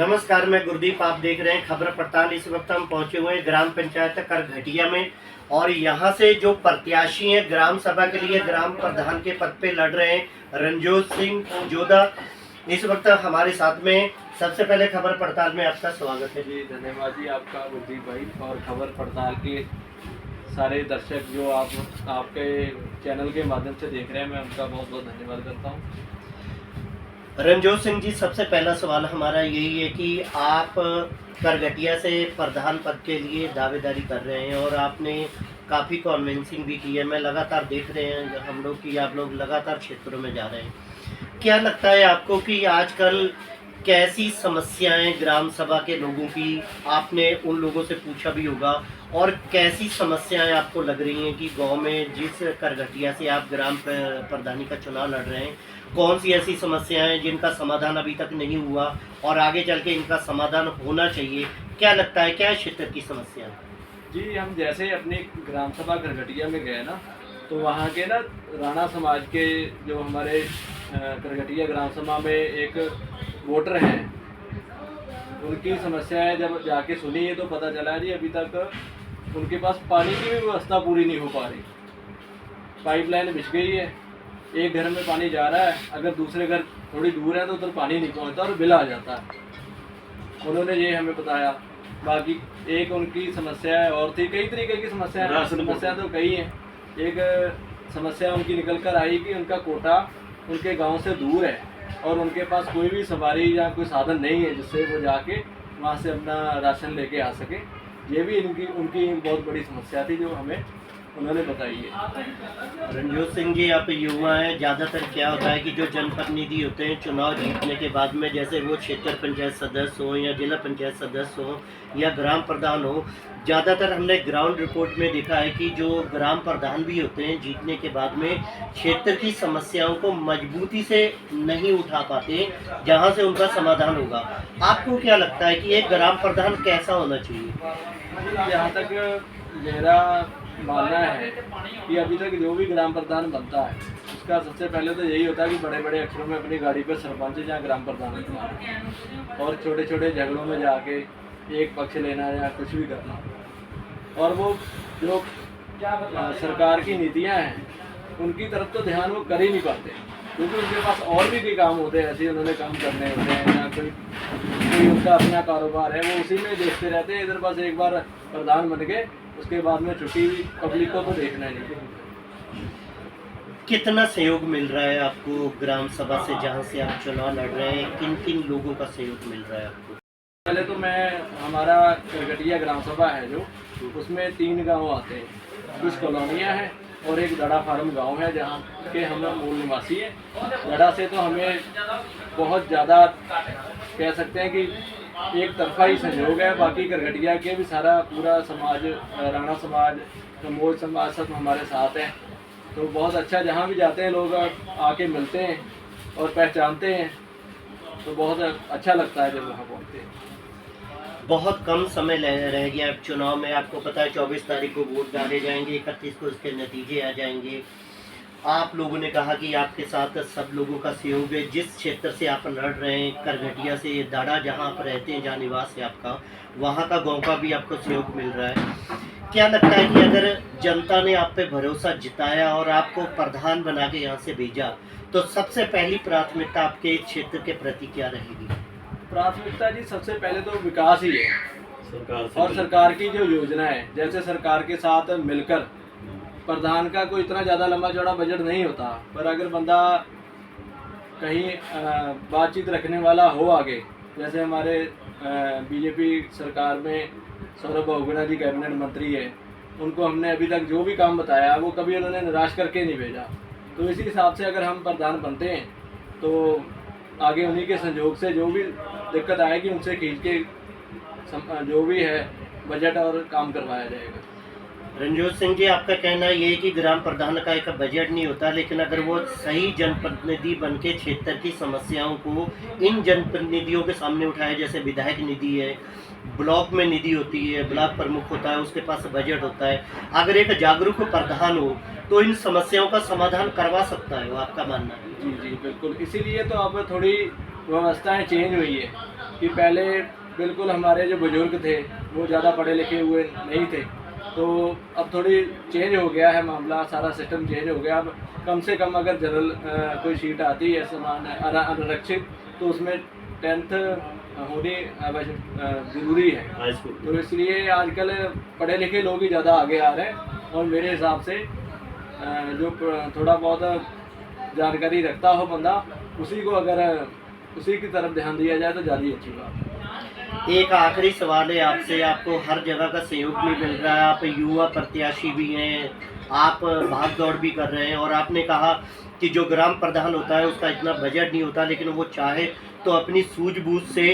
नमस्कार, मैं गुरदीप। आप देख रहे हैं खबर पड़ताल। इस वक्त हम पहुंचे हुए हैं ग्राम पंचायत करघटिया में और यहां से जो प्रत्याशी हैं ग्राम सभा के लिए ग्राम प्रधान के पद पे लड़ रहे हैं रणजोत सिंह जोधा, इस वक्त हमारे साथ में। सबसे पहले खबर पड़ताल में आपका स्वागत है। जी धन्यवाद जी आपका गुरदीप भाई, और खबर पड़ताल के सारे दर्शक जो आपके चैनल के माध्यम से देख रहे हैं, मैं उनका बहुत बहुत धन्यवाद करता हूँ। रणजोत सिंह जी, सबसे पहला सवाल हमारा यही है कि आप करघटिया से प्रधान पद के लिए दावेदारी कर रहे हैं और आपने काफ़ी कन्विंसिंग भी की है। मैं लगातार देख रहे हैं हम लोग कि आप लोग लगातार क्षेत्रों में जा रहे हैं। क्या लगता है आपको कि आजकल कैसी समस्याएं ग्राम सभा के लोगों की, आपने उन लोगों से पूछा भी होगा, और कैसी समस्याएं आपको लग रही हैं कि गांव में जिस करघटिया से आप ग्राम प्रधानी का चुनाव लड़ रहे हैं, कौन सी ऐसी समस्याएं हैं जिनका समाधान अभी तक नहीं हुआ और आगे चल के इनका समाधान होना चाहिए? क्या लगता है, क्या है क्षेत्र की समस्या? जी, हम जैसे अपनी ग्राम सभा करघटिया में गए ना, तो वहाँ के ना राणा समाज के जो हमारे करघटिया ग्राम सभा में एक वोटर हैं, उनकी समस्याएं जब जाके सुनी है तो पता चला जी अभी तक उनके पास पानी की भी व्यवस्था पूरी नहीं हो पा रही। पाइपलाइन बिछ गई है, एक घर में पानी जा रहा है, अगर दूसरे घर थोड़ी दूर है तो उधर पानी नहीं पहुंचता और बिल आ जाता है। उन्होंने ये हमें बताया। बाकी एक उनकी समस्या और थी, कई तरीके की समस्या तो कई हैं। एक समस्या उनकी निकल कर आई कि उनका कोटा उनके गांव से दूर है और उनके पास कोई भी सवारी या कोई साधन नहीं है जिससे वो जाके वहाँ से अपना राशन लेके आ सके। ये भी उनकी बहुत बड़ी समस्या थी जो हमें उन्होंने बताई है। रणजोत सिंह जी, आप युवा हैं, ज़्यादातर क्या होता है कि जो जनप्रतिनिधि होते हैं चुनाव जीतने के बाद में, जैसे वो क्षेत्र पंचायत सदस्य हो या जिला पंचायत सदस्य हो या ग्राम प्रधान हो, ज़्यादातर हमने ग्राउंड रिपोर्ट में देखा है कि जो ग्राम प्रधान भी होते हैं जीतने के बाद में क्षेत्र की समस्याओं को मजबूती से नहीं उठा पाते जहां से उनका समाधान होगा। आपको क्या लगता है कि एक ग्राम प्रधान कैसा होना चाहिए? जहाँ तक मेरा मानना है कि अभी तक जो भी ग्राम प्रधान बनता है उसका सबसे पहले तो यही होता है कि बड़े बड़े अक्षरों में अपनी गाड़ी पर सरपंच या ग्राम प्रधान लिखना और छोटे छोटे झगड़ों में जाके एक पक्ष लेना या कुछ भी करना। और वो जो सरकार की नीतियां हैं उनकी तरफ तो ध्यान वो कर ही नहीं पाते, क्योंकि उनके पास और भी कई काम होते हैं, ऐसे उन्होंने काम करने होते हैं या कोई उनका अपना कारोबार है, वो उसी में देखते रहते हैं। इधर बस एक बार प्रधान बन गए, उसके बाद में छुट्टी पब्लिक को तो देखना ही नहीं। कितना सहयोग मिल रहा है आपको ग्राम सभा से जहां से आप चुनाव लड़ रहे हैं? किन किन लोगों का सहयोग मिल रहा है आपको? पहले तो हमारा करघटिया ग्राम सभा है जो, उसमें 3 गांव आते हैं, कुछ कॉलोनियाँ हैं और एक दड़ा फार्म गांव है जहाँ के हम मूल निवासी हैं। दड़ा से तो हमें बहुत ज़्यादा कह सकते हैं कि एक तरफा ही सहयोग है। बाकी करघटिया के भी सारा पूरा समाज, राणा समाज, कमोल समाज सब हमारे साथ हैं। तो बहुत अच्छा, जहाँ भी जाते हैं लोग आके मिलते हैं और पहचानते हैं, तो बहुत अच्छा लगता है जब वहाँ पहुँचते हैं। बहुत कम समय रह गया अब चुनाव में। आपको पता है 24 तारीख को वोट डाले जाएंगे, 31 को इसके नतीजे आ जाएंगे। आप लोगों ने कहा कि आपके साथ सब लोगों का सहयोग है। जिस क्षेत्र से आप लड़ रहे हैं, करघटिया से ये दाड़ा जहां आप रहते हैं, जहां निवास है आपका, वहां का गांव का भी आपको सहयोग मिल रहा है। क्या लगता है कि अगर जनता ने आप पे भरोसा जताया और आपको प्रधान बना के यहाँ से भेजा, तो सबसे पहली प्राथमिकता आपके क्षेत्र के प्रति क्या रहेगी? प्राथमिकता जी सबसे पहले तो विकास ही है और सरकार की जो योजना है, जैसे सरकार के साथ मिलकर, प्रधान का कोई इतना ज़्यादा लंबा चौड़ा बजट नहीं होता, पर अगर बंदा कहीं बातचीत रखने वाला हो आगे, जैसे हमारे बीजेपी सरकार में सौरभ बहुगुणा जी कैबिनेट मंत्री है, उनको हमने अभी तक जो भी काम बताया वो कभी उन्होंने निराश करके नहीं भेजा। तो इसी हिसाब से अगर हम प्रधान बनते हैं तो आगे उन्हीं के संयोग से जो भी दिक्कत आएगी उनसे खींच के जो भी है बजट और काम करवाया जाएगा। रणजोत सिंह जी, आपका कहना ये है कि ग्राम प्रधान का एक बजट नहीं होता, लेकिन अगर वो सही जनप्रतिनिधि बन के क्षेत्र की समस्याओं को इन जनप्रतिनिधियों के सामने उठाए, जैसे विधायक निधि है, ब्लॉक में निधि होती है, ब्लॉक प्रमुख होता है, उसके पास बजट होता है, अगर एक जागरूक प्रधान हो तो इन समस्याओं का समाधान करवा सकता है, वो आपका मानना है? जी जी बिल्कुल, इसीलिए तो अब थोड़ी व्यवस्थाएं चेंज हुई है। कि पहले बिल्कुल हमारे जो बुजुर्ग थे वो ज़्यादा पढ़े लिखे हुए नहीं थे, तो अब थोड़ी चेंज हो गया है मामला, सारा सिस्टम चेंज हो गया। अब कम से कम अगर जनरल कोई सीट आती है समान अनारक्षित, तो उसमें 10th होनी ज़रूरी है। High school. तो इसलिए आजकल पढ़े लिखे लोग ही ज़्यादा आगे आ रहे हैं, और मेरे हिसाब से जो थोड़ा बहुत जानकारी रखता हो बंदा, उसी को अगर उसी की तरफ ध्यान दिया जाए तो ज़्यादा अच्छी बात है। एक आखिरी सवाल है आपसे, आपको हर जगह का सहयोग भी मिल रहा है, आप युवा प्रत्याशी भी हैं, आप भाग दौड़ भी कर रहे हैं, और आपने कहा कि जो ग्राम प्रधान होता है उसका इतना बजट नहीं होता, लेकिन वो चाहे तो अपनी सूझबूझ से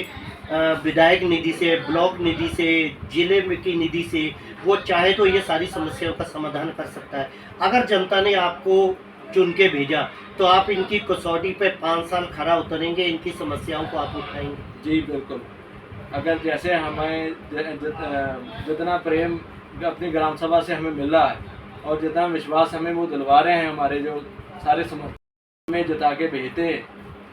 विधायक निधि से, ब्लॉक निधि से, जिले में की निधि से वो चाहे तो ये सारी समस्याओं का समाधान कर सकता है। अगर जनता ने आपको चुन के भेजा तो आप इनकी कसौटी पे 5 साल खरा उतरेंगे, इनकी समस्याओं को आप उठाएंगे? जी बिल्कुल। अगर जैसे हमें जितना प्रेम अपनी ग्राम सभा से हमें मिल रहा है, और जितना विश्वास हमें वो दिलवा रहे हैं, हमारे जो सारे समर्थक हमें जिता के भेजते हैं,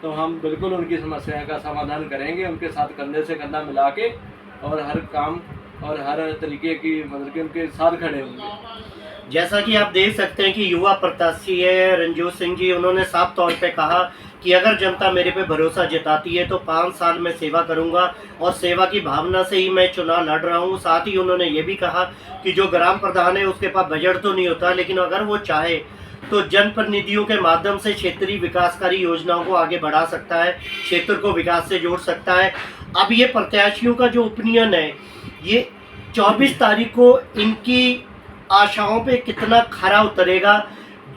तो हम बिल्कुल उनकी समस्या का समाधान करेंगे, उनके साथ कंधे से कंधा मिला के, और हर काम और हर तरीके की मतलब कि उनके साथ खड़े होंगे। जैसा कि आप देख सकते हैं कि युवा प्रत्याशी है रणजोत सिंह जी, उन्होंने साफ तौर पे कहा कि अगर जनता मेरे पे भरोसा जताती है तो 5 साल में सेवा करूंगा, और सेवा की भावना से ही मैं चुनाव लड़ रहा हूं। साथ ही उन्होंने ये भी कहा कि जो ग्राम प्रधान है उसके पास बजट तो नहीं होता, लेकिन अगर वो चाहे तो जनप्रतिनिधियों के माध्यम से क्षेत्रीय विकासकारी योजनाओं को आगे बढ़ा सकता है, क्षेत्र को विकास से जोड़ सकता है। अब ये प्रत्याशियों का जो ओपिनियन है, ये 24 तारीख को इनकी आशाओं पे कितना खरा उतरेगा,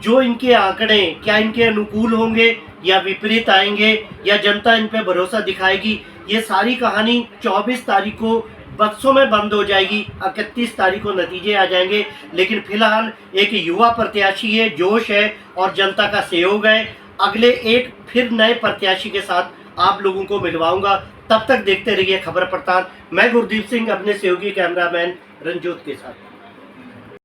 जो इनके आंकड़े क्या इनके अनुकूल होंगे या विपरीत आएंगे, या जनता इन पे भरोसा दिखाएगी, ये सारी कहानी 24 तारीख को बक्सों में बंद हो जाएगी। 31 तारीख को नतीजे आ जाएंगे। लेकिन फिलहाल एक युवा प्रत्याशी है, जोश है और जनता का सहयोग है। अगले एक फिर नए प्रत्याशी के साथ आप लोगों को मिलवाऊंगा। तब तक देखते रहिए खबर प्रताप। मैं गुरदीप सिंह अपने सहयोगी कैमरामैन रंजोत के साथ।